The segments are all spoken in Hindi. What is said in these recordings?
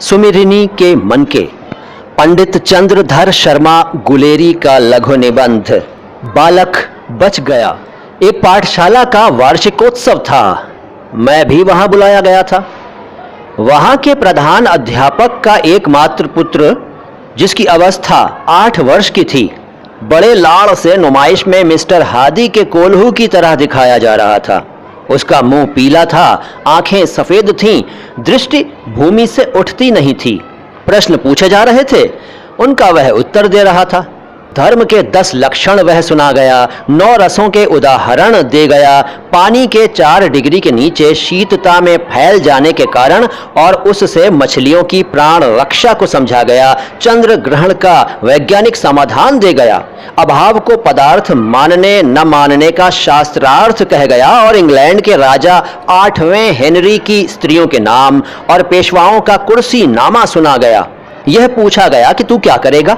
सुमिरिनी के मन के पंडित चंद्रधर शर्मा गुलेरी का लघु निबंध बालक बच गया। एक पाठशाला का वार्षिकोत्सव था। मैं भी वहां बुलाया गया था। वहां के प्रधान अध्यापक का एकमात्र पुत्र, जिसकी अवस्था 8 वर्ष की थी, बड़े लाड़ से नुमाइश में मिस्टर हादी के कोल्हू की तरह दिखाया जा रहा था। उसका मुंह पीला था, आंखें सफेद थीं, दृष्टि भूमि से उठती नहीं थी। प्रश्न पूछे जा रहे थे, उनका वह उत्तर दे रहा था। धर्म के 10 लक्षण वह सुना गया, 9 रसों के उदाहरण दे गया। पानी के 4 डिग्री के नीचे शीतता में फैल जाने के कारण और उससे मछलियों की प्राण रक्षा को समझा गया। चंद्र ग्रहण का वैज्ञानिक समाधान दे गया। अभाव को पदार्थ मानने न मानने का शास्त्रार्थ कह गया और इंग्लैंड के राजा 8वें हेनरी की स्त्रियों के नाम और पेशवाओं का कुर्सी नामा सुना गया। यह पूछा गया कि तू क्या करेगा?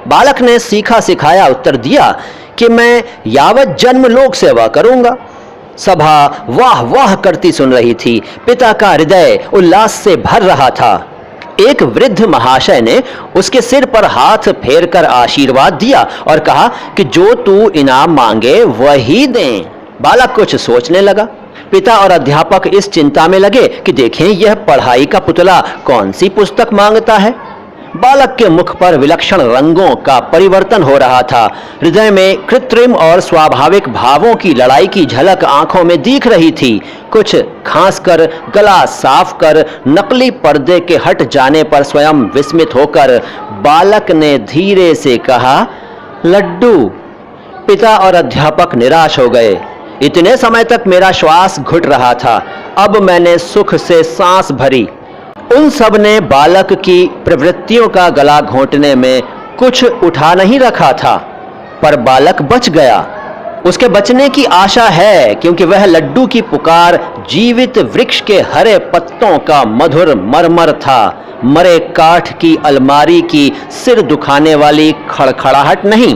बालक ने सीखा सिखाया उत्तर दिया कि मैं यावत जन्म लोक सेवा करूंगा। सभा वाह वाह करती सुन रही थी। पिता का हृदय उल्लास से भर रहा था। एक वृद्ध महाशय ने उसके सिर पर हाथ फेरकर आशीर्वाद दिया और कहा कि जो तू इनाम मांगे वही दें। बालक कुछ सोचने लगा। पिता और अध्यापक इस चिंता में लगे कि देखें यह पढ़ाई का पुतला कौन सी पुस्तक मांगता है। बालक के मुख पर विलक्षण रंगों का परिवर्तन हो रहा था। हृदय में कृत्रिम और स्वाभाविक भावों की लड़ाई की झलक आंखों में दिख रही थी। कुछ खांसकर, गला साफ कर, नकली पर्दे के हट जाने पर स्वयं विस्मित होकर बालक ने धीरे से कहा, लड्डू। पिता और अध्यापक निराश हो गए। इतने समय तक मेरा श्वास घुट रहा था, अब मैंने सुख से सांस भरी। उन सब ने बालक की प्रवृत्तियों का गला घोंटने में कुछ उठा नहीं रखा था, पर बालक बच गया। उसके बचने की आशा है, क्योंकि वह लड्डू की पुकार जीवित वृक्ष के हरे पत्तों का मधुर मरमर था, मरे काठ की अलमारी की सिर दुखाने वाली खड़खड़ाहट नहीं।